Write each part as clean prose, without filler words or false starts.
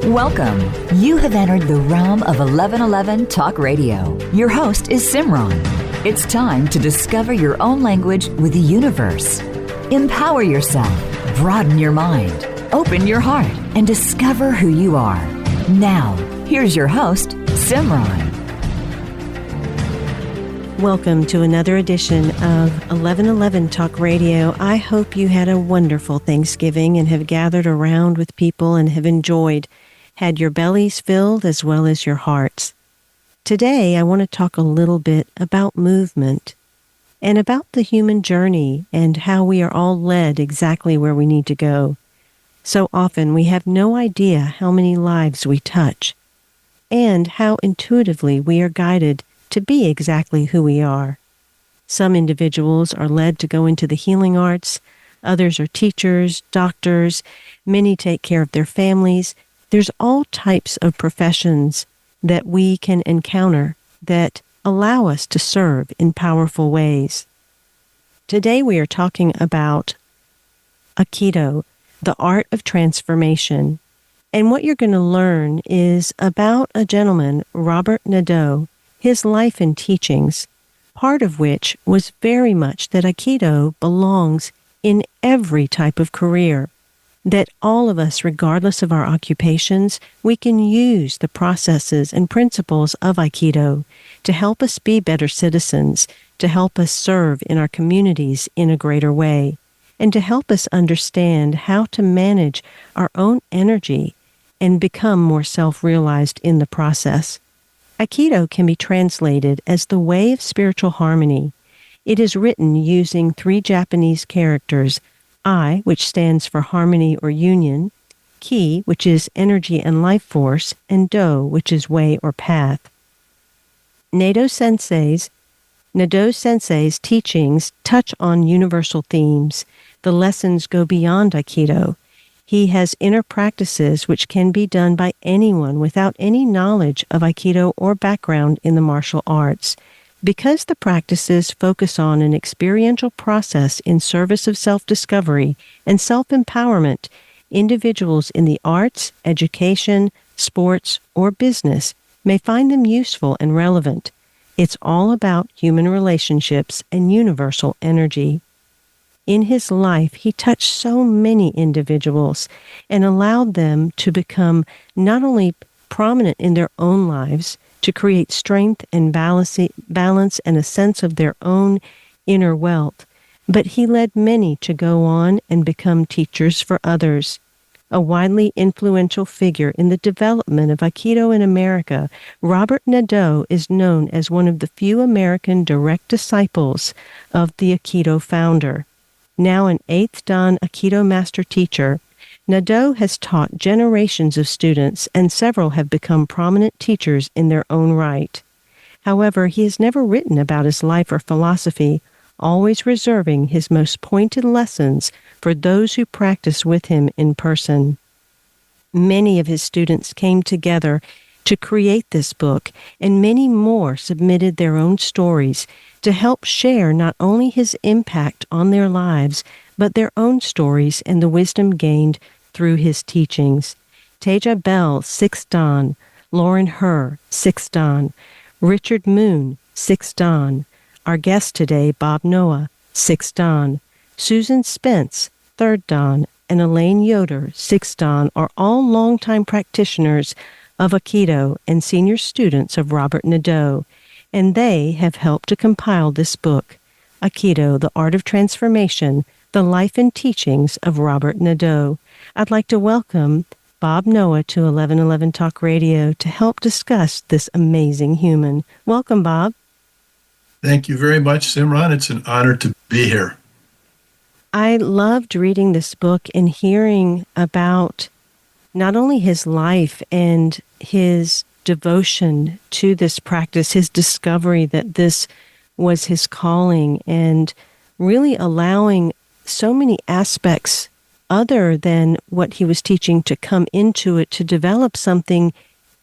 Welcome. You have entered the realm of 1111 Talk Radio. Your host is Simran. It's time to discover your own language with the universe. Empower yourself, broaden your mind, open your heart, and discover who you are. Now, here's your host, Simran. Welcome to another edition of 1111 Talk Radio. I hope you had a wonderful Thanksgiving and have gathered around with people and have had your bellies filled as well as your hearts. Today, I want to talk a little bit about movement and about the human journey and how we are all led exactly where we need to go. So often, we have no idea how many lives we touch and how intuitively we are guided to be exactly who we are. Some individuals are led to go into the healing arts, others are teachers, doctors, many take care of their families. There's all types of professions that we can encounter that allow us to serve in powerful ways. Today we are talking about Aikido, the art of transformation. And what you're going to learn is about a gentleman, Robert Nadeau, his life and teachings, part of which was very much that Aikido belongs in every type of career, that all of us, regardless of our occupations, we can use the processes and principles of Aikido to help us be better citizens, to help us serve in our communities in a greater way, and to help us understand how to manage our own energy and become more self-realized in the process. Aikido can be translated as the way of spiritual harmony. It is written using 3 Japanese characters: I, which stands for harmony or union, Ki, which is energy and life force, and Do, which is way or path. Nadeau Sensei's teachings touch on universal themes. The lessons go beyond Aikido. He has inner practices which can be done by anyone without any knowledge of Aikido or background in the martial arts. Because the practices focus on an experiential process in service of self-discovery and self-empowerment, individuals in the arts, education, sports, or business may find them useful and relevant. It's all about human relationships and universal energy. In his life, he touched so many individuals and allowed them to become not only prominent in their own lives, to create strength and balance and a sense of their own inner wealth, but he led many to go on and become teachers for others. A widely influential figure in the development of Aikido in America, Robert Nadeau is known as one of the few American direct disciples of the Aikido founder. Now an 8th Dan Aikido master teacher, Nadeau has taught generations of students, and several have become prominent teachers in their own right. However, he has never written about his life or philosophy, always reserving his most pointed lessons for those who practice with him in person. Many of his students came together to create this book, and many more submitted their own stories to help share not only his impact on their lives, but their own stories and the wisdom gained through his teachings. Teja Bell, 6th Dan, Lauren Herr, 6th Dan, Richard Moon, 6th Dan, our guest today, Bob Noha, 6th Dan, Susan Spence, 3rd Dan, and Elaine Yoder, 6th Dan, are all longtime practitioners of Aikido and senior students of Robert Nadeau, and they have helped to compile this book, Aikido, the Art of Transformation, the Life and Teachings of Robert Nadeau. I'd like to welcome Bob Noha to 1111 Talk Radio to help discuss this amazing human. Welcome, Bob. Thank you very much, Simran. It's an honor to be here. I loved reading this book and hearing about not only his life and his devotion to this practice, his discovery that this was his calling, and really allowing so many aspects other than what he was teaching to come into it to develop something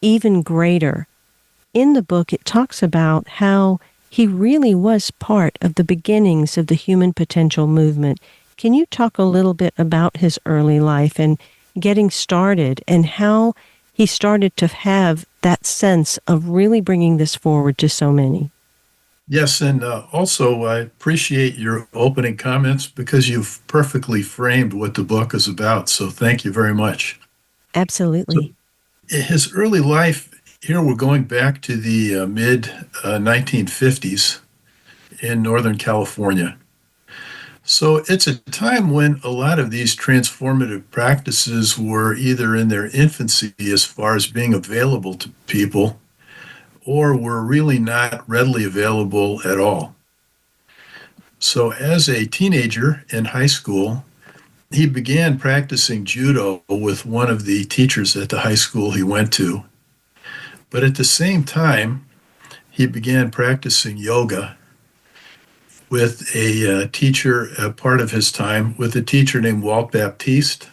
even greater. In the book, it talks about how he really was part of the beginnings of the human potential movement. Can you talk a little bit about his early life and getting started and how he started to have that sense of really bringing this forward to so many? Yes, and also I appreciate your opening comments because you've perfectly framed what the book is about. So thank you very much. So Absolutely. his early life, here we're going back to the mid 1950s in Northern California. So it's a time when a lot of these transformative practices were either in their infancy as far as being available to people or were really not readily available at all. So as a teenager in high school, he began practicing judo with one of the teachers at the high school he went to. But at the same time, he began practicing yoga with a teacher, a part of his time, with a teacher named Walt Baptiste,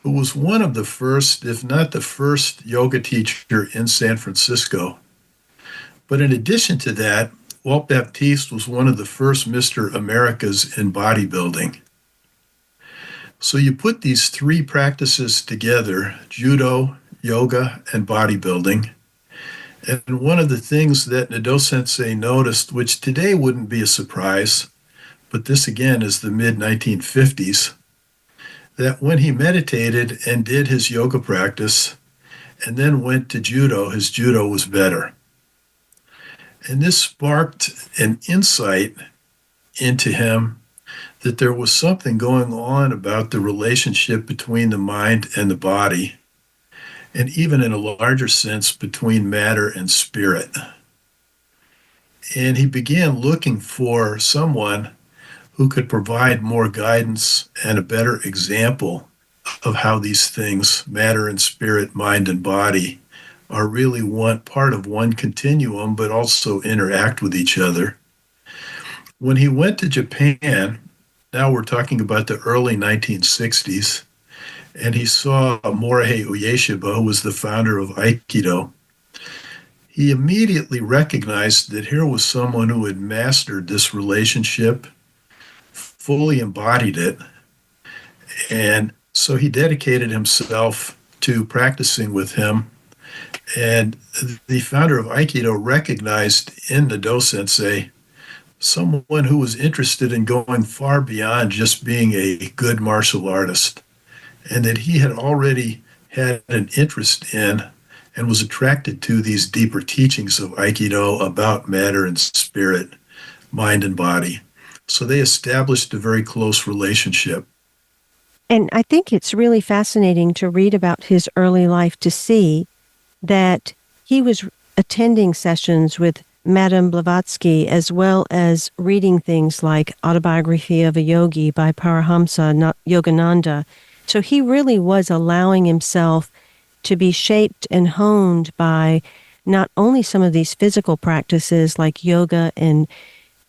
who was one of the first, if not the first, yoga teacher in San Francisco. But in addition to that, Walt Baptiste was one of the first Mr. Americas in bodybuilding. So you put these three practices together, judo, yoga, and bodybuilding. And one of the things that Nadeau Sensei noticed, which today wouldn't be a surprise, but this again is the mid 1950s, that when he meditated and did his yoga practice and then went to judo, his judo was better. And this sparked an insight into him that there was something going on about the relationship between the mind and the body, and even in a larger sense, between matter and spirit. And he began looking for someone who could provide more guidance and a better example of how these things, matter and spirit, mind and body, are really one part of one continuum, but also interact with each other. When he went to Japan, now we're talking about the early 1960s, and he saw Morihei Ueshiba, who was the founder of Aikido, he immediately recognized that here was someone who had mastered this relationship, fully embodied it, and so he dedicated himself to practicing with him. And the founder of Aikido recognized in Nadeau Sensei someone who was interested in going far beyond just being a good martial artist, and that he had already had an interest in and was attracted to these deeper teachings of Aikido about matter and spirit, mind and body. So they established a very close relationship. And I think it's really fascinating to read about his early life to see that he was attending sessions with Madame Blavatsky, as well as reading things like Autobiography of a Yogi by Paramahamsa Yogananda. So he really was allowing himself to be shaped and honed by not only some of these physical practices like yoga and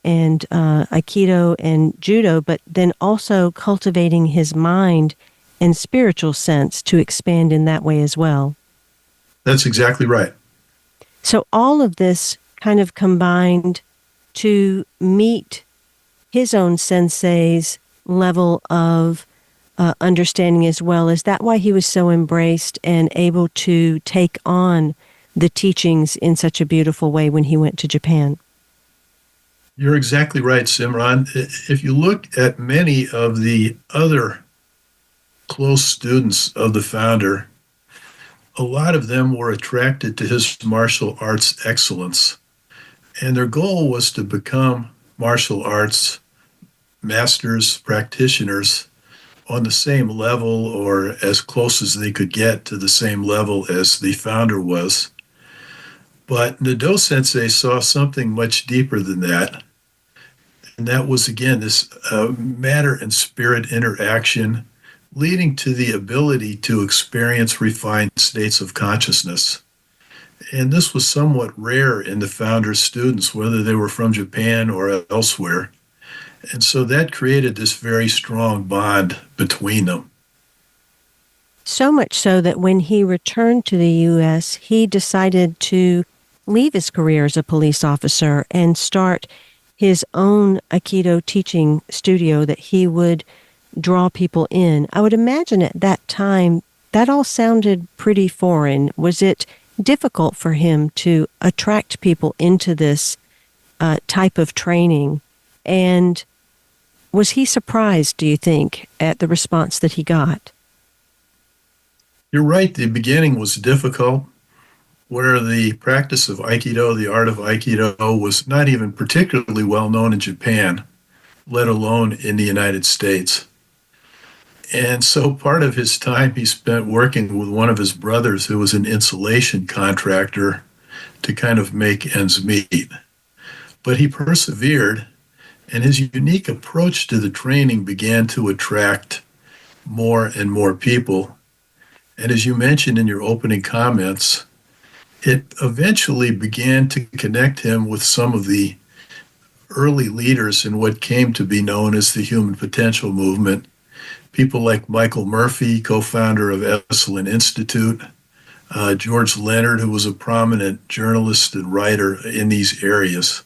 Aikido and Judo, but then also cultivating his mind and spiritual sense to expand in that way as well. That's exactly right. So all of this kind of combined to meet his own sensei's level of understanding as well. Is that why he was so embraced and able to take on the teachings in such a beautiful way when he went to Japan? You're exactly right, Simran. If you look at many of the other close students of the founder, a lot of them were attracted to his martial arts excellence. And their goal was to become martial arts masters, practitioners on the same level or as close as they could get to the same level as the founder was. But Nadeau Sensei saw something much deeper than that. And that was, again, this matter and spirit interaction leading to the ability to experience refined states of consciousness. And this was somewhat rare in the founder's students, whether they were from Japan or elsewhere. And so that created this very strong bond between them. So much so that when he returned to the U.S., he decided to leave his career as a police officer and start his own Aikido teaching studio that he would draw people in. I would imagine at that time that all sounded pretty foreign. Was it difficult for him to attract people into this type of training? And was he surprised, do you think, at the response that he got? You're right, the beginning was difficult, where the practice of Aikido, the art of Aikido, was not even particularly well known in Japan, let alone in the United States. And so part of his time he spent working with one of his brothers who was an insulation contractor to kind of make ends meet. But he persevered, and his unique approach to the training began to attract more and more people. And as you mentioned in your opening comments, it eventually began to connect him with some of the early leaders in what came to be known as the Human Potential Movement. People like Michael Murphy, co-founder of Esalen Institute, George Leonard, who was a prominent journalist and writer in these areas.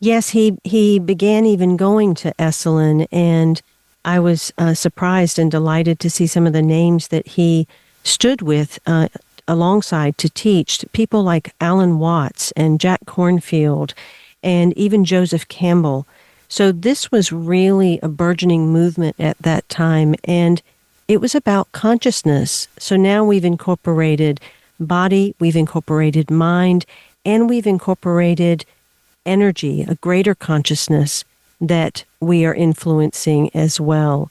Yes, he began even going to Esalen, and I was surprised and delighted to see some of the names that he stood with alongside to teach. People like Alan Watts and Jack Cornfield and even Joseph Campbell. So this was really a burgeoning movement at that time, and it was about consciousness. So now we've incorporated body, we've incorporated mind, and we've incorporated energy, a greater consciousness that we are influencing as well.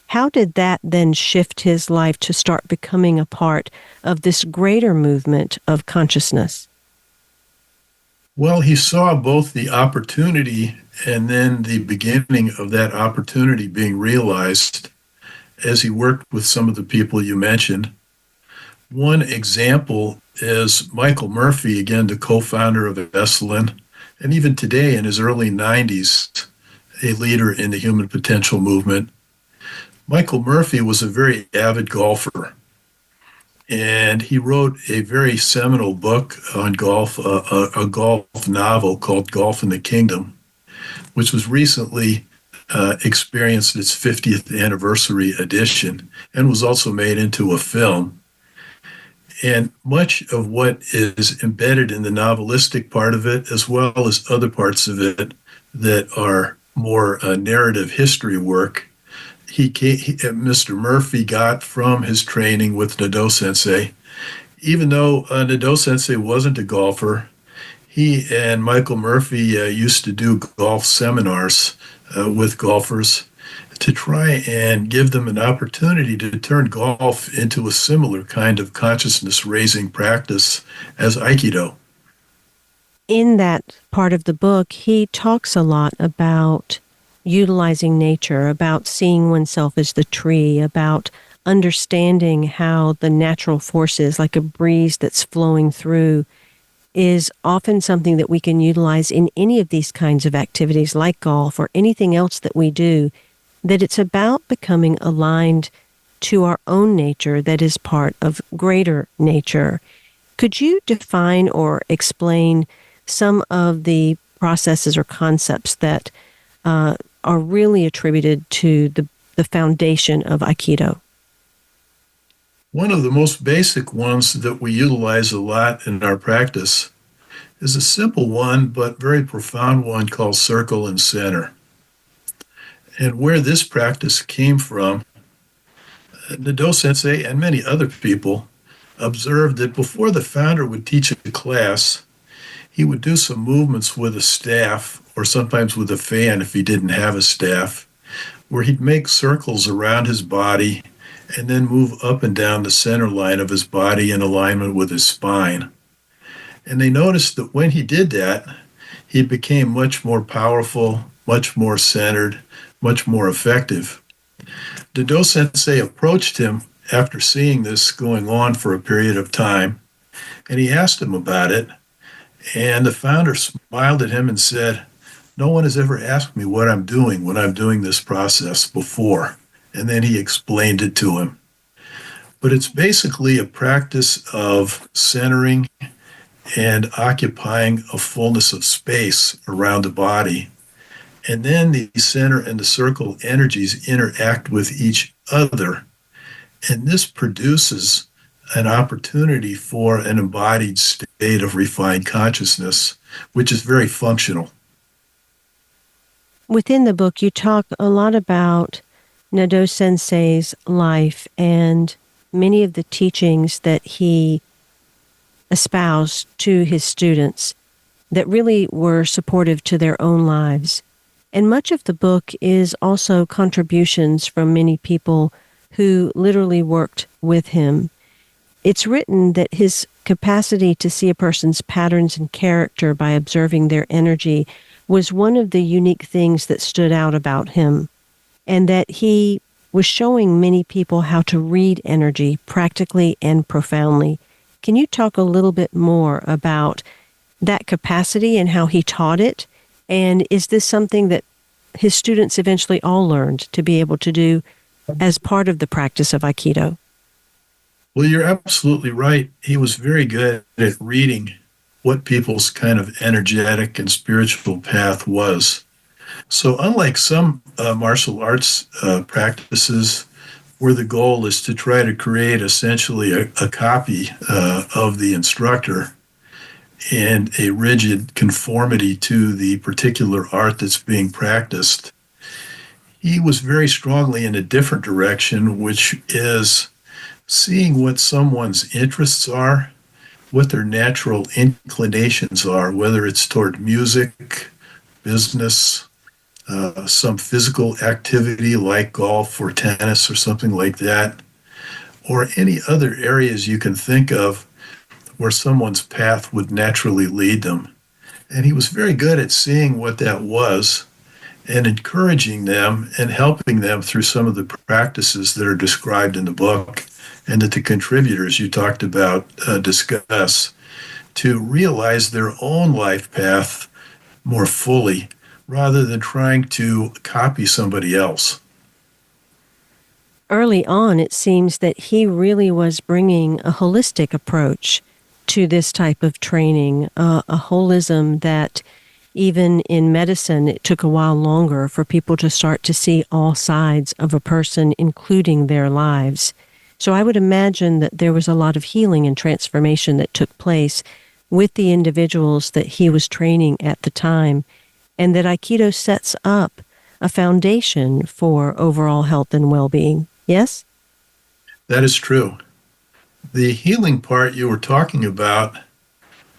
How did that then shift his life to start becoming a part of this greater movement of consciousness? Well, he saw both the opportunity and then the beginning of that opportunity being realized as he worked with some of the people you mentioned. One example is Michael Murphy, again, the co-founder of Esalen, and even today in his early 90s, a leader in the Human Potential Movement. Michael Murphy was a very avid golfer, and he wrote a very seminal book on golf, a golf novel called Golf in the Kingdom, which was recently experienced its 50th anniversary edition and was also made into a film. And much of what is embedded in the novelistic part of it, as well as other parts of it that are more narrative history work, Mr. Murphy got from his training with Nadeau Sensei. Even though Nadeau Sensei wasn't a golfer, he and Michael Murphy used to do golf seminars with golfers to try and give them an opportunity to turn golf into a similar kind of consciousness-raising practice as Aikido. In that part of the book, he talks a lot about utilizing nature, about seeing oneself as the tree, about understanding how the natural forces, like a breeze that's flowing through, is often something that we can utilize in any of these kinds of activities like golf or anything else that we do, that it's about becoming aligned to our own nature that is part of greater nature. Could you define or explain some of the processes or concepts that are really attributed to the foundation of Aikido? One of the most basic ones that we utilize a lot in our practice is a simple one, but very profound one called circle and center. And where this practice came from, Nadeau Sensei and many other people observed that before the founder would teach a class, he would do some movements with a staff, or sometimes with a fan if he didn't have a staff, where he'd make circles around his body and then move up and down the center line of his body in alignment with his spine. And they noticed that when he did that, he became much more powerful, much more centered, much more effective. Nadeau Sensei approached him after seeing this going on for a period of time, and he asked him about it. And the founder smiled at him and said, "No one has ever asked me what I'm doing when I'm doing this process before." And then he explained it to him. But it's basically a practice of centering and occupying a fullness of space around the body. And then the center and the circle energies interact with each other. And this produces an opportunity for an embodied state of refined consciousness, which is very functional. Within the book, you talk a lot about Nadeau Sensei's life and many of the teachings that he espoused to his students that really were supportive to their own lives. And much of the book is also contributions from many people who literally worked with him. It's written that his capacity to see a person's patterns and character by observing their energy was one of the unique things that stood out about him, and that he was showing many people how to read energy practically and profoundly. Can you talk a little bit more about that capacity and how he taught it? And is this something that his students eventually all learned to be able to do as part of the practice of Aikido? Well, you're absolutely right. He was very good at reading what people's kind of energetic and spiritual path was. So unlike some martial arts practices where the goal is to try to create essentially a copy of the instructor and a rigid conformity to the particular art that's being practiced, he was very strongly in a different direction, which is seeing what someone's interests are, what their natural inclinations are, whether it's toward music, business, some physical activity like golf or tennis or something like that, or any other areas you can think of where someone's path would naturally lead them. And he was very good at seeing what that was and encouraging them and helping them through some of the practices that are described in the book and that the contributors you talked about discuss, to realize their own life path more fully rather than trying to copy somebody else. Early on, it seems that he really was bringing a holistic approach to this type of training, a holism that even in medicine, it took a while longer for people to start to see all sides of a person, including their lives. So I would imagine that there was a lot of healing and transformation that took place with the individuals that he was training at the time, and that Aikido sets up a foundation for overall health and well-being. Yes? That is true. The healing part you were talking about,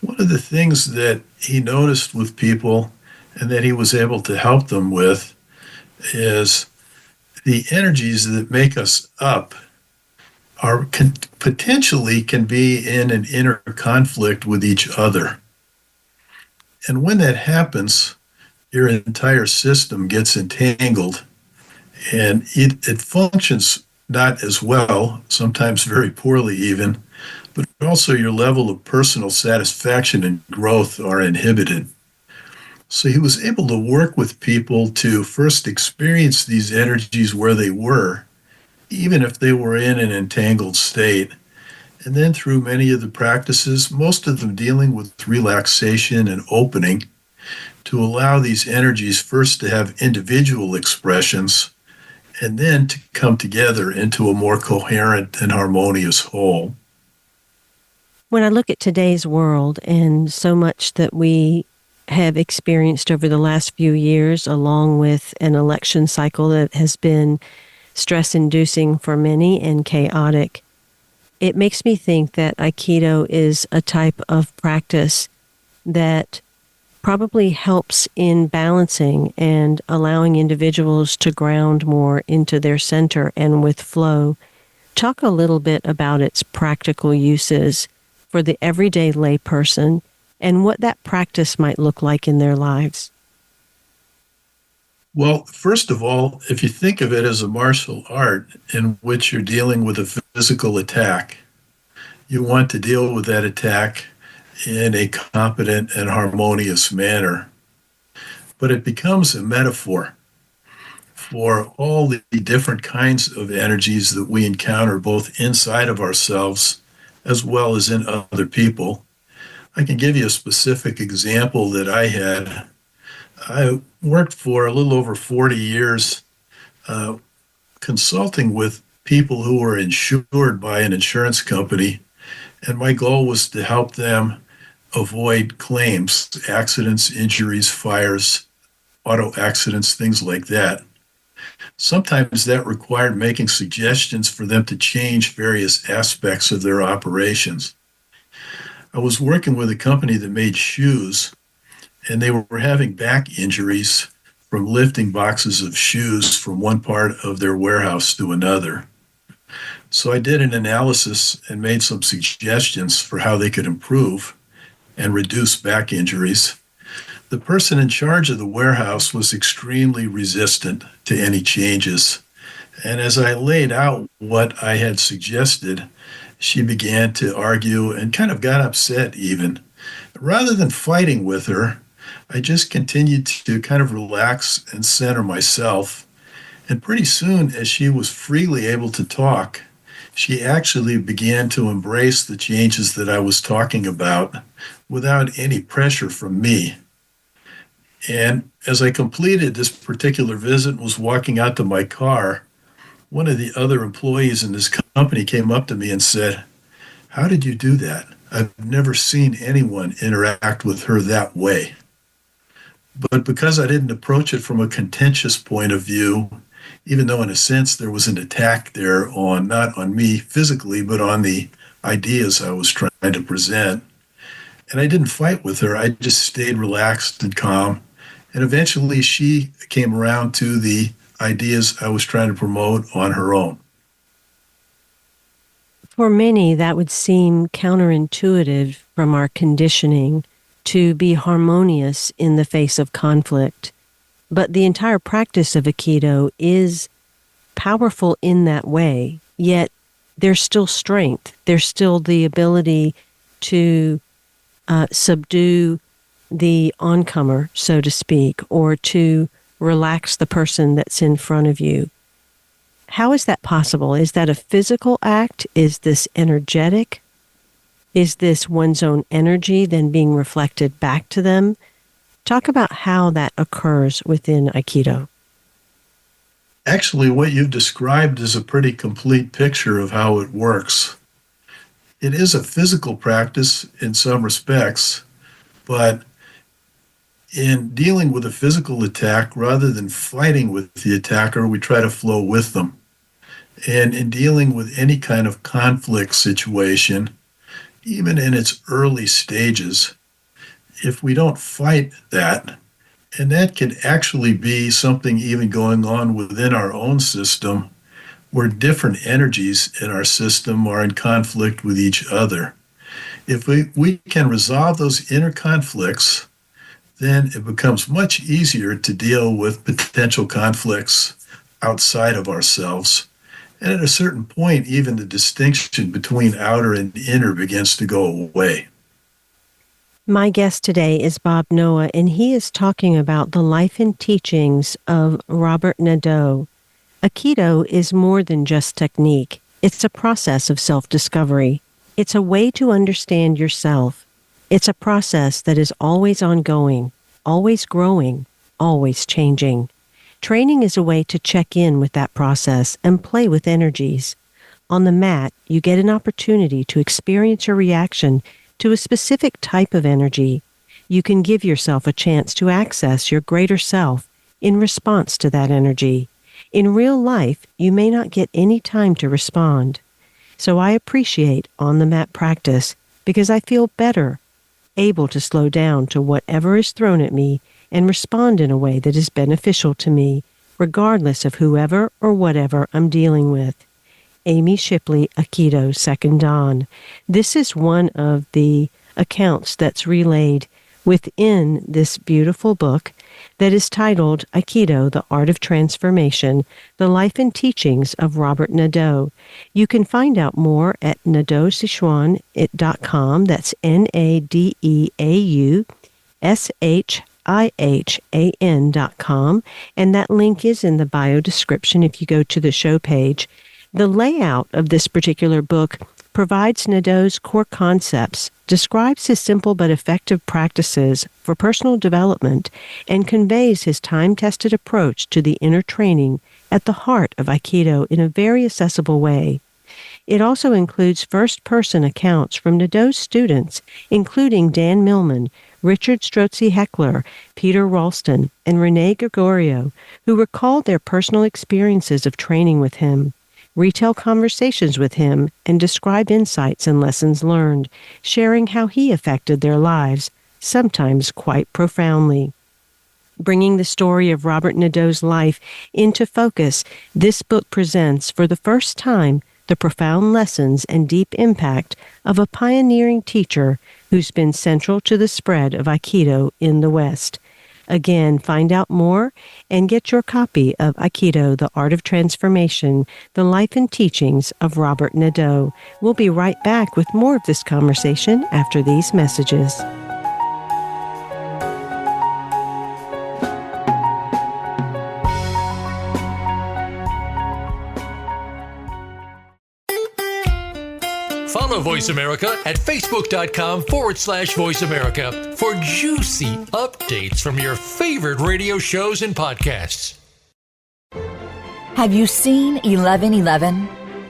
one of the things that he noticed with people and that he was able to help them with is the energies that make us up are potentially can be in an inner conflict with each other. And when that happens, your entire system gets entangled and it functions not as well, sometimes very poorly even, but also your level of personal satisfaction and growth are inhibited. So he was able to work with people to first experience these energies where they were, even if they were in an entangled state. And then through many of the practices, most of them dealing with relaxation and opening, to allow these energies first to have individual expressions and then to come together into a more coherent and harmonious whole. When I look at today's world and so much that we have experienced over the last few years, along with an election cycle that has been stress-inducing for many and chaotic, it makes me think that Aikido is a type of practice that probably helps in balancing and allowing individuals to ground more into their center and with flow. Talk a little bit about its practical uses for the everyday layperson and what that practice might look like in their lives. Well, first of all, if you think of it as a martial art in which you're dealing with a physical attack, you want to deal with that attack in a competent and harmonious manner. But it becomes a metaphor for all the different kinds of energies that we encounter both inside of ourselves as well as in other people. I can give you a specific example that I had. I worked for a little over 40 years uh, consulting with people who were insured by an insurance company, and my goal was to help them avoid claims, accidents, injuries, fires, auto accidents, things like that. Sometimes that required making suggestions for them to change various aspects of their operations. I was working with a company that made shoes, and they were having back injuries from lifting boxes of shoes from one part of their warehouse to another. So I did an analysis and made some suggestions for how they could improve and reduce back injuries. The person in charge of the warehouse was extremely resistant to any changes. And as I laid out what I had suggested, she began to argue and kind of got upset even. Rather than fighting with her, I just continued to kind of relax and center myself. And pretty soon, as she was freely able to talk, she actually began to embrace the changes that I was talking about without any pressure from me. And as I completed this particular visit and was walking out to my car, one of the other employees in this company came up to me and said, "How did you do that? I've never seen anyone interact with her that way." But because I didn't approach it from a contentious point of view, even though in a sense there was an attack there on not on me physically, but on the ideas I was trying to present, and I didn't fight with her, I just stayed relaxed and calm. And eventually she came around to the ideas I was trying to promote on her own. For many, that would seem counterintuitive from our conditioning to be harmonious in the face of conflict. But the entire practice of Aikido is powerful in that way, yet there's still strength. There's still the ability to subdue the oncomer, so to speak, or to relax the person that's in front of you. How is that possible? Is that a physical act? Is this energetic? Is this one's own energy then being reflected back to them? Talk about how that occurs within Aikido. Actually, what you've described is a pretty complete picture of how it works. It is a physical practice in some respects, but in dealing with a physical attack, rather than fighting with the attacker, we try to flow with them. And in dealing with any kind of conflict situation, even in its early stages, if we don't fight that, and that can actually be something even going on within our own system, where different energies in our system are in conflict with each other. If we can resolve those inner conflicts, then it becomes much easier to deal with potential conflicts outside of ourselves. And at a certain point, even the distinction between outer and inner begins to go away. My guest today is Bob Noha, and he is talking about the life and teachings of Robert Nadeau. Aikido is more than just technique. It's a process of self-discovery. It's a way to understand yourself. It's a process that is always ongoing, always growing, always changing. Training is a way to check in with that process and play with energies. On the mat, you get an opportunity to experience your reaction to a specific type of energy. You can give yourself a chance to access your greater self in response to that energy. In real life, you may not get any time to respond. So I appreciate on-the-mat practice because I feel better, able to slow down to whatever is thrown at me and respond in a way that is beneficial to me, regardless of whoever or whatever I'm dealing with. Amy Shipley, Aikido, Second Dawn. This is one of the accounts that's relayed within this beautiful book that is titled Aikido, The Art of Transformation, The Life and Teachings of Robert Nadeau. You can find out more at nadeausichuan.com. That's NADEAUSHIHAN.com. And that link is in the bio description if you go to the show page. The layout of this particular book provides Nadeau's core concepts, describes his simple but effective practices for personal development, and conveys his time-tested approach to the inner training at the heart of Aikido in a very accessible way. It also includes first-person accounts from Nadeau's students, including Dan Millman, Richard Strozzi Heckler, Peter Ralston, and Renee Gregorio, who recalled their personal experiences of training with him, retell conversations with him, and describe insights and lessons learned, sharing how he affected their lives, sometimes quite profoundly. Bringing the story of Robert Nadeau's life into focus, this book presents, for the first time, the profound lessons and deep impact of a pioneering teacher who's been central to the spread of Aikido in the West. Again, find out more and get your copy of Aikido, The Art of Transformation, The Life and Teachings of Robert Nadeau. We'll be right back with more of this conversation after these messages. Follow Voice America at Facebook.com/Voice America for juicy updates from your favorite radio shows and podcasts. Have you seen 1111?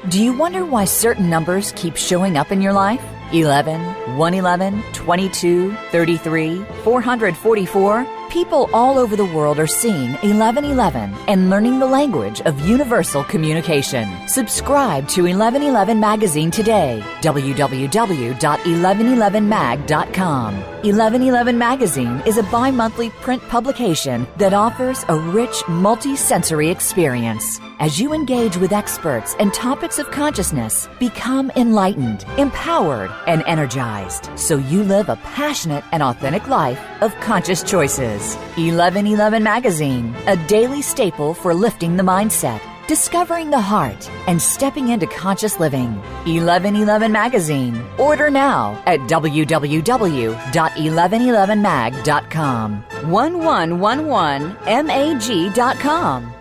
Do you wonder why certain numbers keep showing up in your life? 11, 111, 22, 33, 444. People all over the world are seeing 1111 and learning the language of universal communication. Subscribe to 1111 Magazine today. www.1111mag.com. 1111 Magazine is a bi-monthly print publication that offers a rich, multi-sensory experience. As you engage with experts and topics of consciousness, become enlightened, empowered, and energized, so you live a passionate and authentic life of conscious choices. 1111 Magazine, a daily staple for lifting the mindset, discovering the heart, and stepping into conscious living. 1111 Magazine. Order now at www.1111mag.com. 1111mag.com.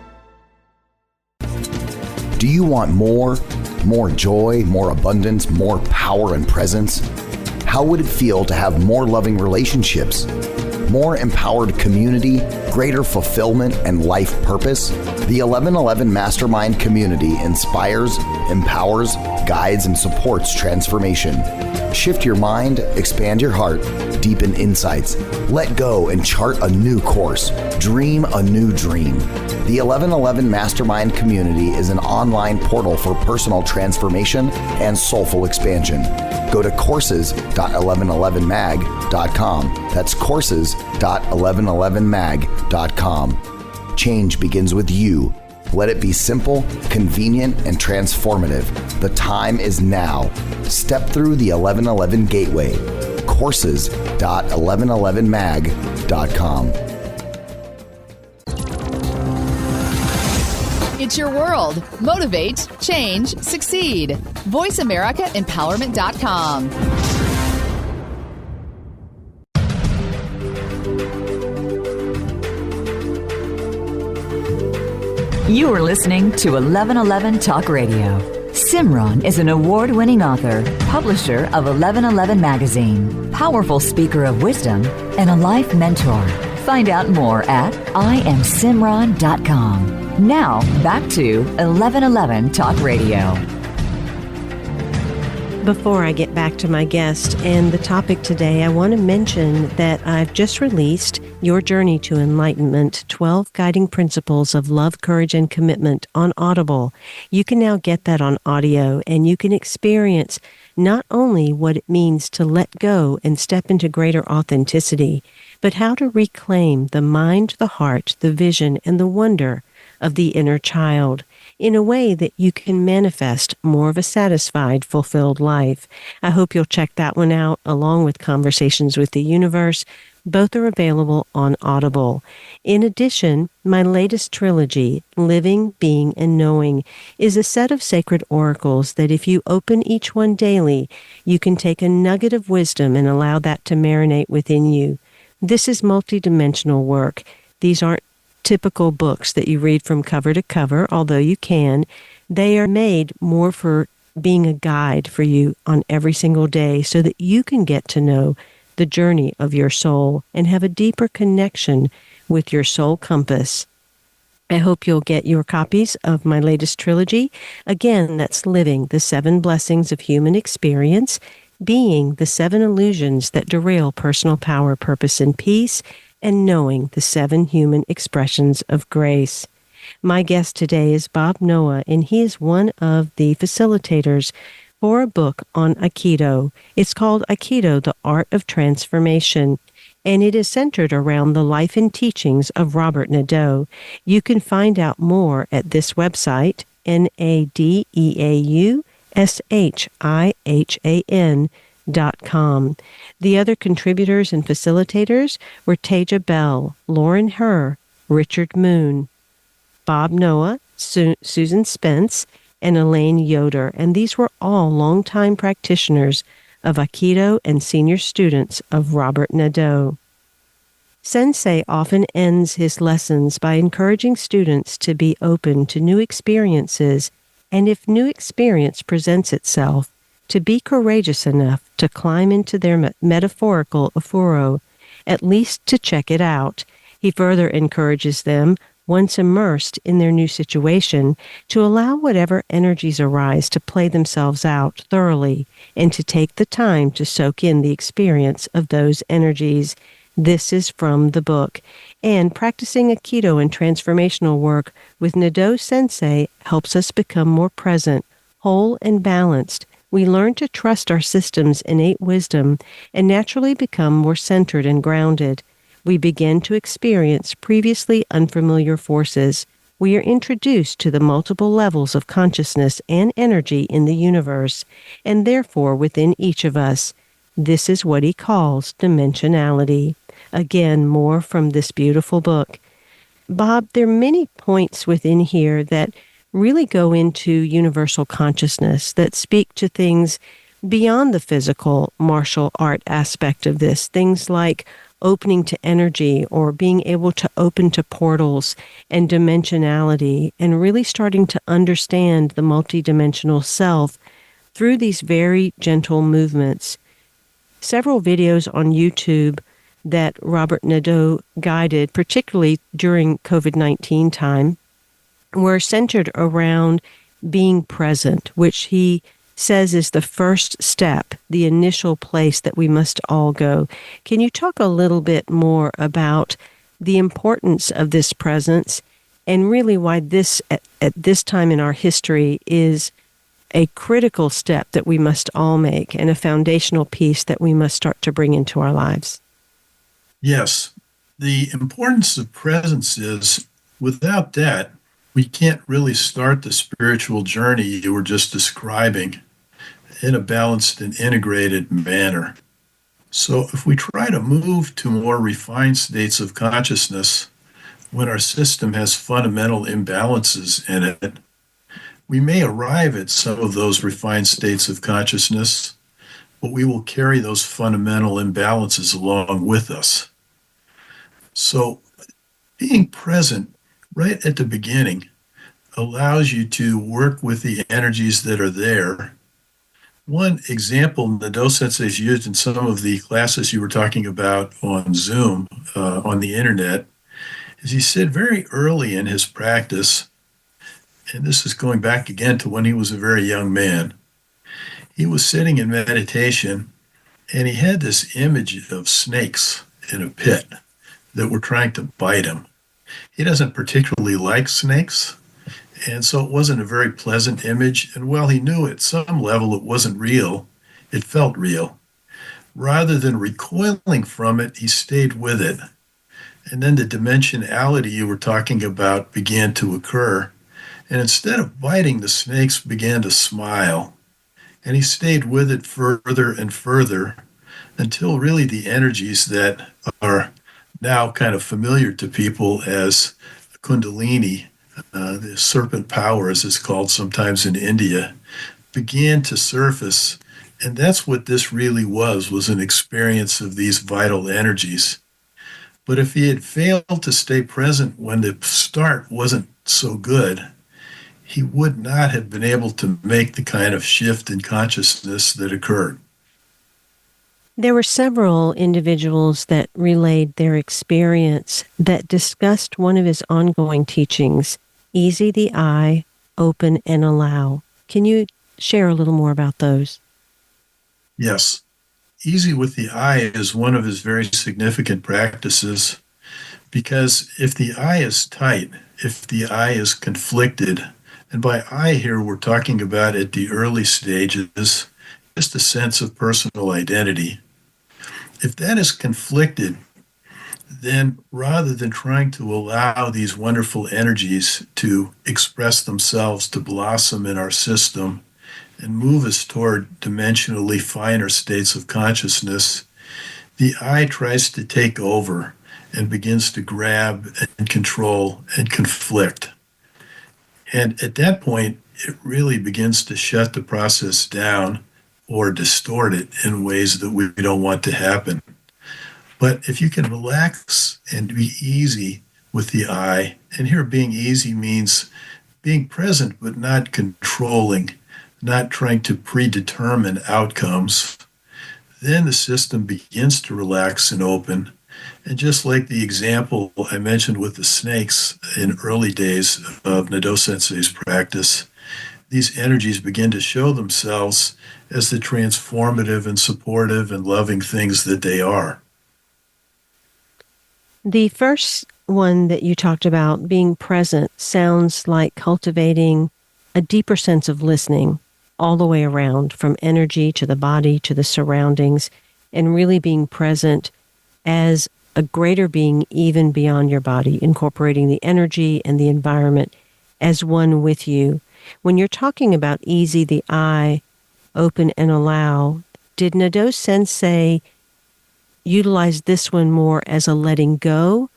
Do you want more? More joy, more abundance, more power and presence? How would it feel to have more loving relationships? More empowered community, greater fulfillment, and life purpose? The 1111 Mastermind community inspires, empowers, guides, and supports transformation. Shift your mind, expand your heart, deepen insights, let go and chart a new course, dream a new dream. The 1111 Mastermind community is an online portal for personal transformation and soulful expansion. Go to courses.1111mag.com. That's courses.1111mag.com. Change begins with you. Let it be simple, convenient, and transformative. The time is now. Step through the 1111 gateway. Courses.1111mag.com. It's your world. Motivate, change, succeed. VoiceAmericaEmpowerment.com. You are listening to 1111 Talk Radio. Simran is an award-winning author, publisher of 1111 Magazine, powerful speaker of wisdom, and a life mentor. Find out more at IamSimran.com. Now, back to 1111 Talk Radio. Before I get back to my guest and the topic today, I want to mention that I've just released Your Journey to Enlightenment, 12 Guiding Principles of Love, Courage, and Commitment on Audible. You can now get that on audio, and you can experience not only what it means to let go and step into greater authenticity, but how to reclaim the mind, the heart, the vision, and the wonder of the inner child in a way that you can manifest more of a satisfied, fulfilled life. I hope you'll check that one out along with Conversations with the Universe. Both are available on Audible. In addition, my latest trilogy, Living, Being, and Knowing, is a set of sacred oracles that if you open each one daily, you can take a nugget of wisdom and allow that to marinate within you. This is multidimensional work. These aren't typical books that you read from cover to cover, although you can. They are made more for being a guide for you on every single day so that you can get to know the journey of your soul and have a deeper connection with your soul compass. I hope you'll get your copies of my latest trilogy. Again, that's Living the 7 Blessings of Human Experience, Being the 7 Illusions that Derail Personal Power, Purpose, and Peace, and Knowing the 7 Human Expressions of Grace. My guest today is Bob Noha, and he is one of the facilitators for a book on Aikido. It's called Aikido, The Art of Transformation, and it is centered around the life and teachings of Robert Nadeau. You can find out more at this website, NadeauShihan.com. The other contributors and facilitators were Teja Bell, Lauren Herr, Richard Moon, Bob Noha, Susan Spence, and Elaine Yoder, and these were all longtime practitioners of Aikido and senior students of Robert Nadeau. Sensei often ends his lessons by encouraging students to be open to new experiences, and if new experience presents itself, to be courageous enough to climb into their metaphorical ofuro, at least to check it out. He further encourages them, once immersed in their new situation, to allow whatever energies arise to play themselves out thoroughly and to take the time to soak in the experience of those energies. This is from the book. And practicing Aikido and transformational work with Nadeau Sensei helps us become more present, whole, and balanced. We learn to trust our system's innate wisdom and naturally become more centered and grounded. We begin to experience previously unfamiliar forces. We are introduced to the multiple levels of consciousness and energy in the universe, and therefore within each of us. This is what he calls dimensionality. Again, more from this beautiful book. Bob, there are many points within here that really go into universal consciousness, that speak to things beyond the physical martial art aspect of this, things like opening to energy or being able to open to portals and dimensionality, and really starting to understand the multidimensional self through these very gentle movements. Several videos on YouTube that Robert Nadeau guided, particularly during COVID-19 time, were centered around being present, which he says is the first step, the initial place that we must all go. Can you talk a little bit more about the importance of this presence and really why this, at this time in our history, is a critical step that we must all make and a foundational piece that we must start to bring into our lives? Yes, the importance of presence is, without that, we can't really start the spiritual journey you were just describing in a balanced and integrated manner. So if we try to move to more refined states of consciousness when our system has fundamental imbalances in it, we may arrive at some of those refined states of consciousness, but we will carry those fundamental imbalances along with us. So being present right at the beginning allows you to work with the energies that are there. One example Nadeau Sensei has used in some of the classes you were talking about on Zoom, on the internet, is he said very early in his practice, and this is going back again to when he was a very young man, he was sitting in meditation and he had this image of snakes in a pit that were trying to bite him. He doesn't particularly like snakes, and so it wasn't a very pleasant image. And while he knew at some level it wasn't real, it felt real. Rather than recoiling from it, he stayed with it. And then the dimensionality you were talking about began to occur. And instead of biting, the snakes began to smile. And he stayed with it further and further until really the energies that are now kind of familiar to people as Kundalini, the serpent power, as it's called sometimes in India, began to surface. And that's what this really was an experience of these vital energies. But if he had failed to stay present when the start wasn't so good, he would not have been able to make the kind of shift in consciousness that occurred. There were several individuals that relayed their experience that discussed one of his ongoing teachings, easy the eye, open and allow. Can you share a little more about those? Yes. Easy with the eye is one of his very significant practices, because if the eye is tight, if the eye is conflicted, and by eye here we're talking about at the early stages, just a sense of personal identity. If that is conflicted, then rather than trying to allow these wonderful energies to express themselves, to blossom in our system, and move us toward dimensionally finer states of consciousness, the eye tries to take over and begins to grab and control and conflict. And at that point, it really begins to shut the process down or distort it in ways that we don't want to happen. But if you can relax and be easy with the eye, and here being easy means being present but not controlling, not trying to predetermine outcomes, then the system begins to relax and open. And just like the example I mentioned with the snakes in early days of Nadeau Sensei's practice, these energies begin to show themselves as the transformative and supportive and loving things that they are. The first one that you talked about, being present, sounds like cultivating a deeper sense of listening all the way around, from energy to the body to the surroundings, and really being present as a greater being even beyond your body, incorporating the energy and the environment as one with you. When you're talking about easy the eye, open and allow, did Nadeau Sensei utilize this one more as a letting go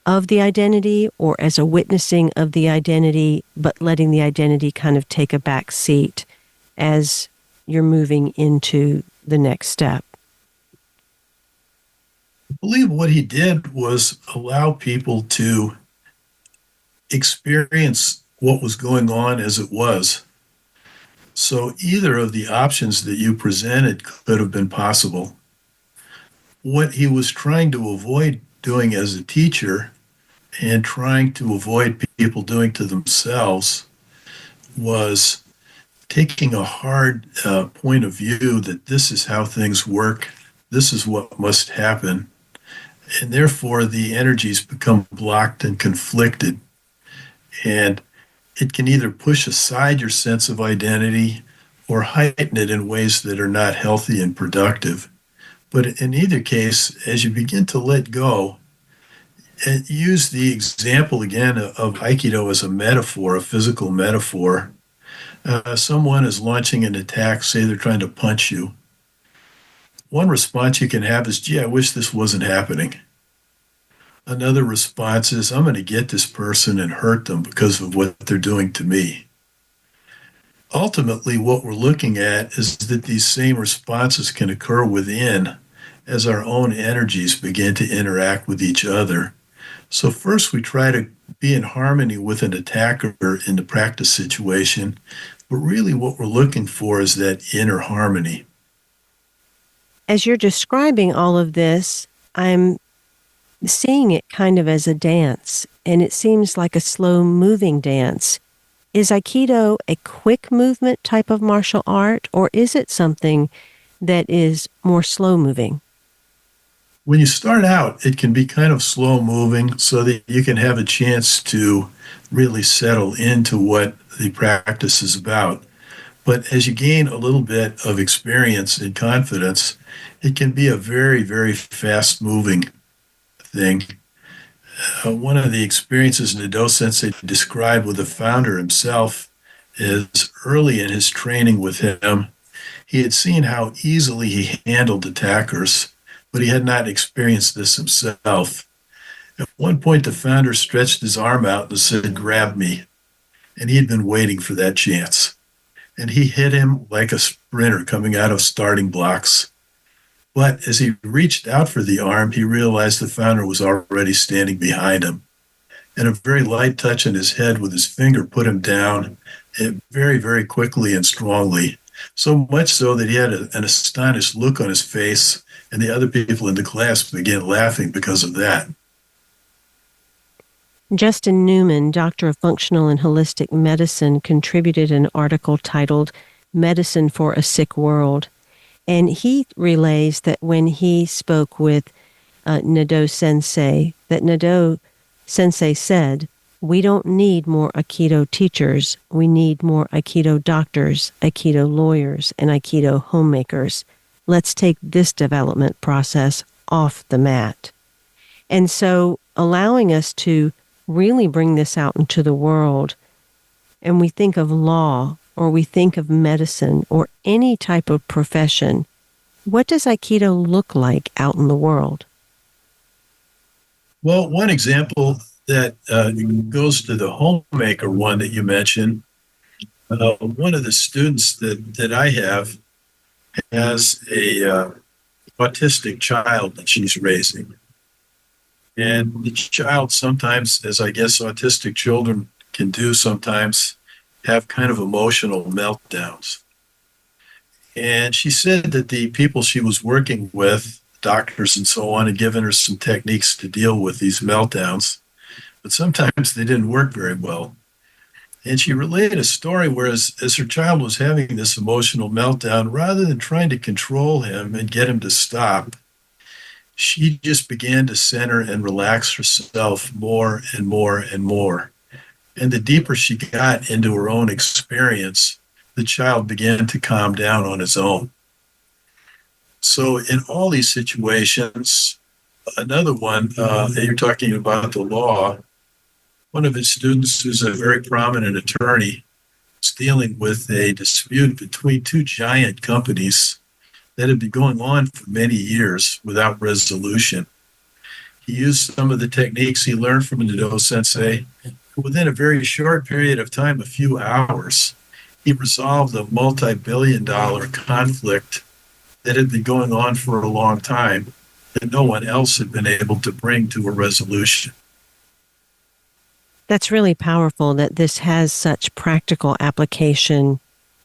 of the identity or as a witnessing of the identity, but letting the identity kind of take a back seat as you're moving into the next step? I believe what he did was allow people to experience what was going on as it was. So either of the options that you presented could have been possible. What he was trying to avoid doing as a teacher and trying to avoid people doing to themselves was taking a hard point of view that this is how things work, this is what must happen, and therefore the energies become blocked and conflicted. And it can either push aside your sense of identity or heighten it in ways that are not healthy and productive. But in either case, as you begin to let go, and use the example again of Aikido as a metaphor, a physical metaphor. Someone is launching an attack, say they're trying to punch you. One response you can have is, gee, I wish this wasn't happening. Another response is, I'm going to get this person and hurt them because of what they're doing to me. Ultimately, what we're looking at is that these same responses can occur within as our own energies begin to interact with each other. So first we try to be in harmony with an attacker in the practice situation, but really what we're looking for is that inner harmony. As you're describing all of this, I'm seeing it kind of as a dance, and it seems like a slow-moving dance. Is Aikido a quick movement type of martial art, or is it something that is more slow-moving? When you start out, it can be kind of slow-moving so that you can have a chance to really settle into what the practice is about. But as you gain a little bit of experience and confidence, it can be a very, very fast-moving thing. One of the experiences Nadeau Sensei described with the founder himself is early in his training with him, he had seen how easily he handled attackers, but he had not experienced this himself. At one point, the founder stretched his arm out and said, "Grab me." And he had been waiting for that chance. And he hit him like a sprinter coming out of starting blocks. But as he reached out for the arm, he realized the founder was already standing behind him. and a very light touch on his head with his finger put him down very, very quickly and strongly. So much so that he had an astonished look on his face, and the other people in the class began laughing because of that. Justin Newman, Doctor of Functional and Holistic Medicine, contributed an article titled Medicine for a Sick World. And he relays that when he spoke with Nadeau Sensei, that Nadeau Sensei said, "We don't need more Aikido teachers. We need more Aikido doctors, Aikido lawyers, and Aikido homemakers. Let's take this development process off the mat." And so allowing us to really bring this out into the world, and we think of law, or we think of medicine, or any type of profession, what does Aikido look like out in the world? Well, one example that goes to the homemaker one that you mentioned, one of the students that I have has a autistic child that she's raising. And the child sometimes, as I guess autistic children can do sometimes, have kind of emotional meltdowns. And she said that the people she was working with, doctors and so on, had given her some techniques to deal with these meltdowns, but sometimes they didn't work very well. And she related a story where as her child was having this emotional meltdown, rather than trying to control him and get him to stop, she just began to center and relax herself more and more and more. And the deeper she got into her own experience, the child began to calm down on his own. So in all these situations, another one, you're talking about the law, one of his students, who's a very prominent attorney, was dealing with a dispute between two giant companies that had been going on for many years without resolution. He used some of the techniques he learned from Nadeau Sensei. Within a very short period of time, a few hours, he resolved a multi-billion-dollar conflict that had been going on for a long time that no one else had been able to bring to a resolution. That's really powerful that this has such practical application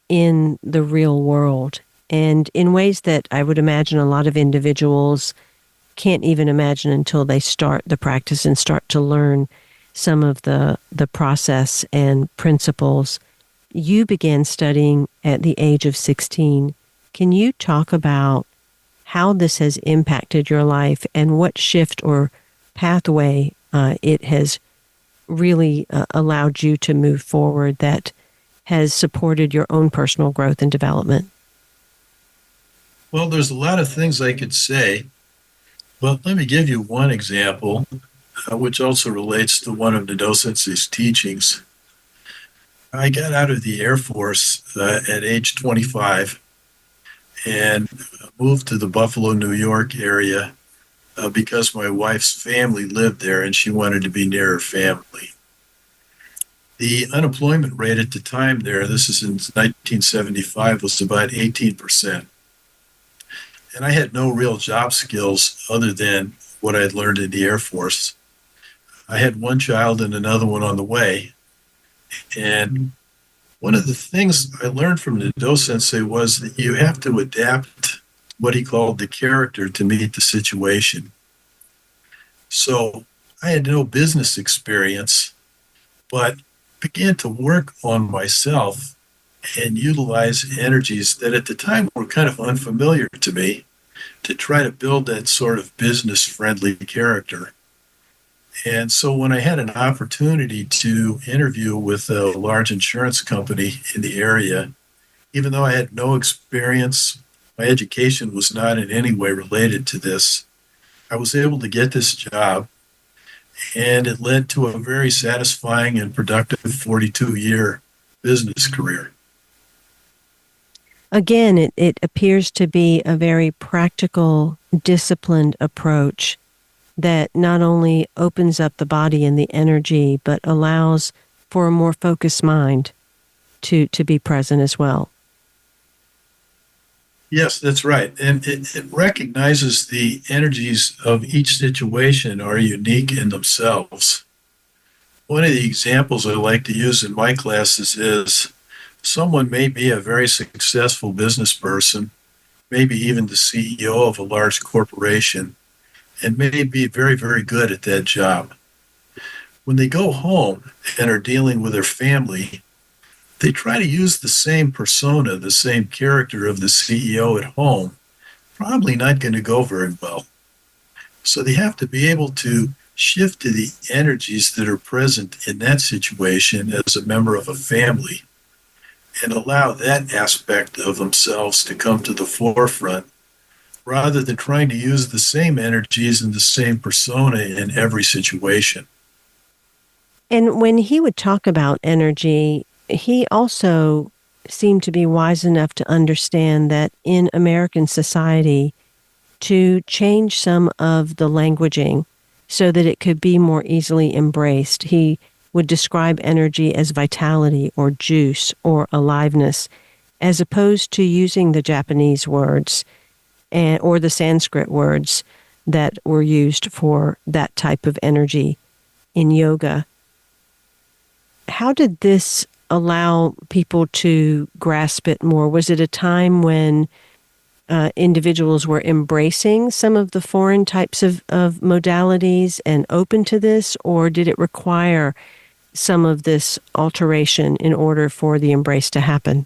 in the real world, and in ways that I would imagine a lot of individuals can't even imagine until they start the practice and start to learn some of the process and principles. You began studying at the age of 16. Can you talk about how this has impacted your life and what shift or pathway it has really allowed you to move forward that has supported your own personal growth and development? Well, there's a lot of things I could say, but let me give you one example, which also relates to one of Nadeau Sensei's teachings. I got out of the Air Force at age 25 and moved to the Buffalo, New York area because my wife's family lived there and she wanted to be near her family. The unemployment rate at the time there, this is in 1975, was about 18%. And I had no real job skills other than what I had learned in the Air Force. I had one child and another one on the way. And one of the things I learned from Nadeau Sensei was that you have to adapt what he called the character to meet the situation. So I had no business experience, but began to work on myself and utilize energies that at the time were kind of unfamiliar to me to try to build that sort of business-friendly character. And so when I had an opportunity to interview with a large insurance company in the area, even though I had no experience, my education was not in any way related to this, I was able to get this job, and it led to a very satisfying and productive 42-year business career. Again, it appears to be a very practical, disciplined approach that not only opens up the body and the energy, but allows for a more focused mind to be present as well. Yes, that's right. And it recognizes the energies of each situation are unique in themselves. One of the examples I like to use in my classes is someone may be a very successful business person, maybe even the CEO of a large corporation, and may be very, very good at that job. When they go home and are dealing with their family, they try to use the same persona, the same character of the CEO at home. Probably not going to go very well. So they have to be able to shift to the energies that are present in that situation as a member of a family and allow that aspect of themselves to come to the forefront rather than trying to use the same energies and the same persona in every situation. And when he would talk about energy, he also seemed to be wise enough to understand that in American society, to change some of the languaging so that it could be more easily embraced. He would describe energy as vitality or juice or aliveness, as opposed to using the Japanese words or the Sanskrit words that were used for that type of energy in yoga. How did this allow people to grasp it more? Was it a time when individuals were embracing some of the foreign types of modalities and open to this, or did it require some of this alteration in order for the embrace to happen?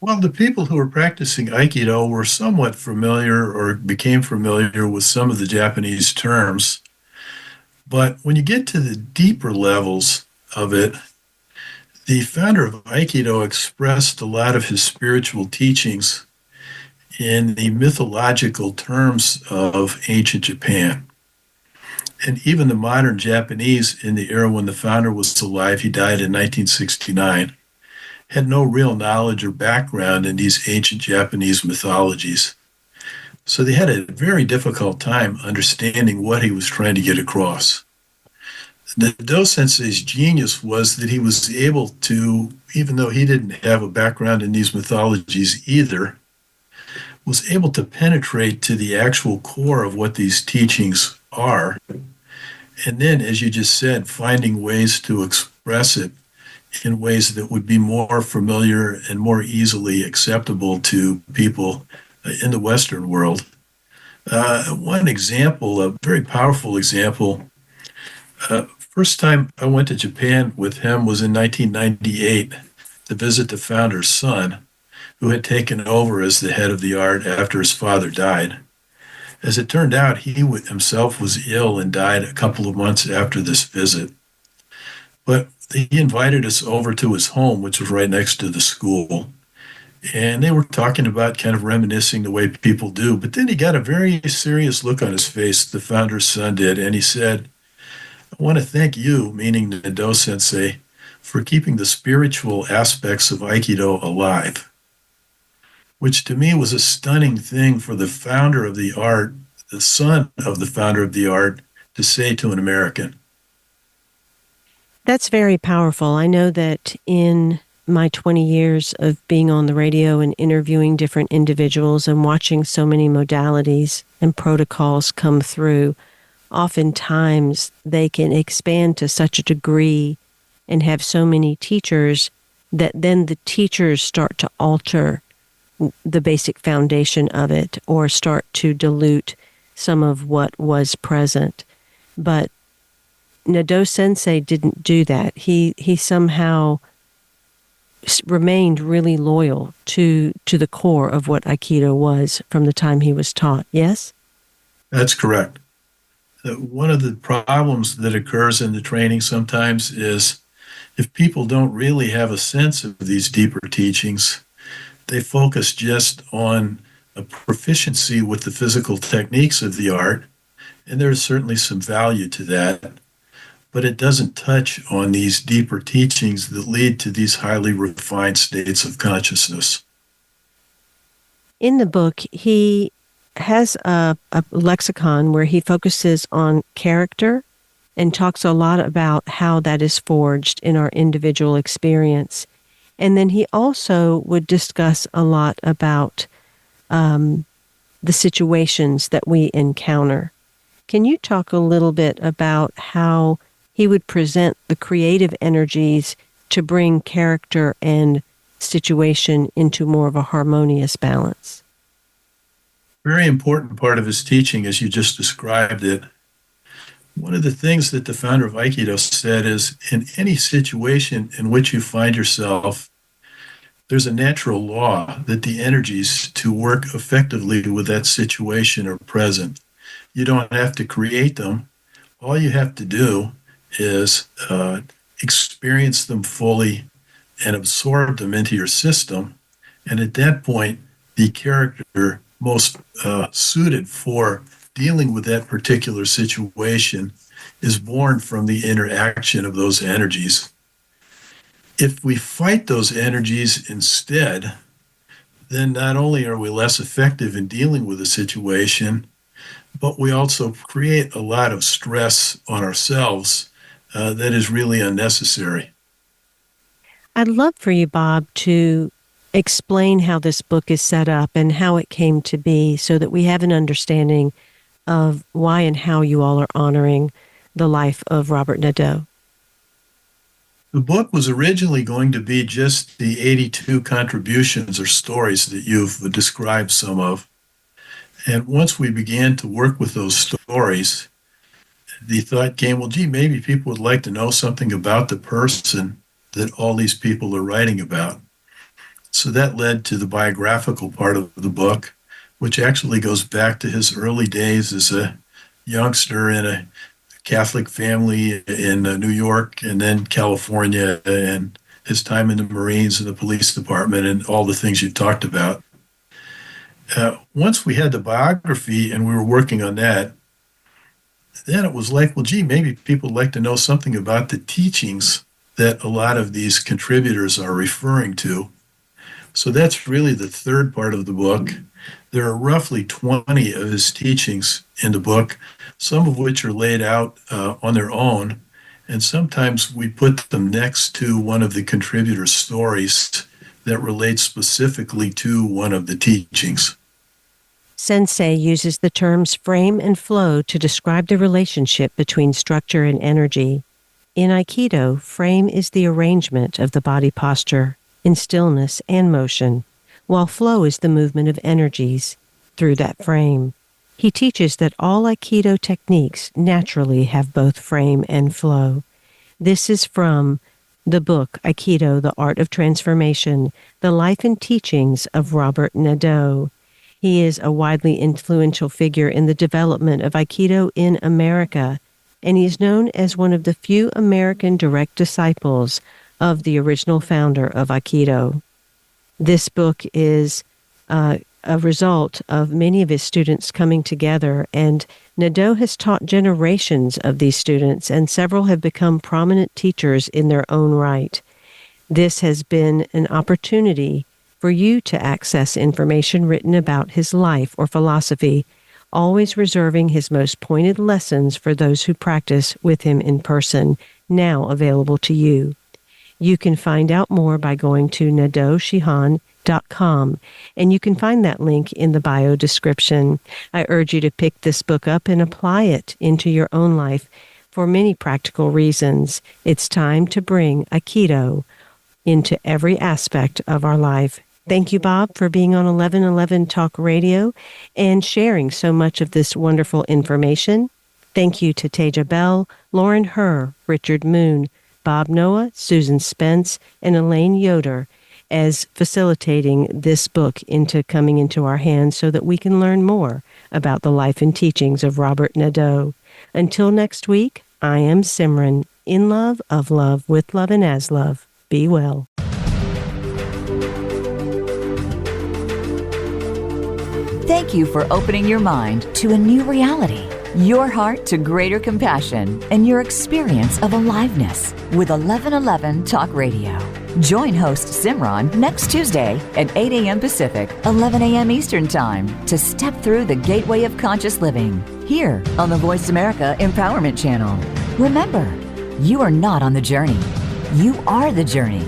Well, the people who were practicing Aikido were somewhat familiar or became familiar with some of the Japanese terms. But when you get to the deeper levels of it, the founder of Aikido expressed a lot of his spiritual teachings in the mythological terms of ancient Japan. And even the modern Japanese in the era when the founder was alive, he died in 1969, had no real knowledge or background in these ancient Japanese mythologies. So they had a very difficult time understanding what he was trying to get across. Nadeau Sensei's genius was that he was able to, even though he didn't have a background in these mythologies either, was able to penetrate to the actual core of what these teachings are. And then, as you just said, finding ways to express it in ways that would be more familiar and more easily acceptable to people in the Western world. One example, a very powerful example, first time I went to Japan with him was in 1998 to visit the founder's son, who had taken over as the head of the art after his father died. As it turned out, he himself was ill and died a couple of months after this visit. But he invited us over to his home, which was right next to the school. And they were talking about kind of reminiscing the way people do. But then he got a very serious look on his face, the founder's son did, and he said, "I want to thank you," meaning Nadeau Sensei, "for keeping the spiritual aspects of Aikido alive," which to me was a stunning thing for the founder of the art, the son of the founder of the art, to say to an American. That's very powerful. I know that in my 20 years of being on the radio and interviewing different individuals and watching so many modalities and protocols come through, oftentimes they can expand to such a degree and have so many teachers that then the teachers start to alter the basic foundation of it or start to dilute some of what was present. But Nadeau Sensei didn't do that. He somehow remained really loyal to the core of what Aikido was from the time he was taught. Yes? That's correct. One of the problems that occurs in the training sometimes is if people don't really have a sense of these deeper teachings, they focus just on a proficiency with the physical techniques of the art, and there's certainly some value to that, but it doesn't touch on these deeper teachings that lead to these highly refined states of consciousness. In the book, he has a lexicon where he focuses on character and talks a lot about how that is forged in our individual experience. And then he also would discuss a lot about the situations that we encounter. Can you talk a little bit about how he would present the creative energies to bring character and situation into more of a harmonious balance. Very important part of his teaching, as you just described it. One of the things that the founder of Aikido said is, in any situation in which you find yourself, there's a natural law that the energies to work effectively with that situation are present. You don't have to create them. All you have to do is experience them fully and absorb them into your system. And at that point, the character most suited for dealing with that particular situation is born from the interaction of those energies. If we fight those energies instead, then not only are we less effective in dealing with the situation, but we also create a lot of stress on ourselves that is really unnecessary. I'd love for you, Bob, to explain how this book is set up and how it came to be so that we have an understanding of why and how you all are honoring the life of Robert Nadeau. The book was originally going to be just the 82 contributions or stories that you've described some of. And once we began to work with those stories, the thought came, well, gee, maybe people would like to know something about the person that all these people are writing about. So that led to the biographical part of the book, which actually goes back to his early days as a youngster in a Catholic family in New York and then California, and his time in the Marines and the police department and all the things you talked about. Once we had the biography and we were working on that, then it was like, well, gee, maybe people would like to know something about the teachings that a lot of these contributors are referring to. So that's really the third part of the book. There are roughly 20 of his teachings in the book, some of which are laid out on their own, and sometimes we put them next to one of the contributor stories that relates specifically to one of the teachings. Sensei uses the terms frame and flow to describe the relationship between structure and energy. In Aikido, frame is the arrangement of the body posture in stillness and motion, while flow is the movement of energies through that frame. He teaches that all Aikido techniques naturally have both frame and flow. This is from the book Aikido, The Art of Transformation, The Life and Teachings of Robert Nadeau. He is a widely influential figure in the development of Aikido in America, and he is known as one of the few American direct disciples of the original founder of Aikido. This book is a result of many of his students coming together, and Nadeau has taught generations of these students, and several have become prominent teachers in their own right. This has been an opportunity for you to access information written about his life or philosophy, always reserving his most pointed lessons for those who practice with him in person, now available to you. You can find out more by going to nadeaushihan.com, and you can find that link in the bio description. I urge you to pick this book up and apply it into your own life for many practical reasons. It's time to bring Aikido into every aspect of our life. Thank you, Bob, for being on 1111 Talk Radio and sharing so much of this wonderful information. Thank you to Teja Bell, Lauren Herr, Richard Moon, Bob Noah, Susan Spence, and Elaine Yoder as facilitating this book into coming into our hands so that we can learn more about the life and teachings of Robert Nadeau. Until next week, I am Simran, in love, of love, with love, and as love. Be well. Thank you for opening your mind to a new reality, your heart to greater compassion, and your experience of aliveness with 1111 Talk Radio. Join host Simran next Tuesday at 8 a.m. Pacific, 11 a.m. Eastern Time to step through the gateway of conscious living here on the Voice America Empowerment Channel. Remember, you are not on the journey. You are the journey.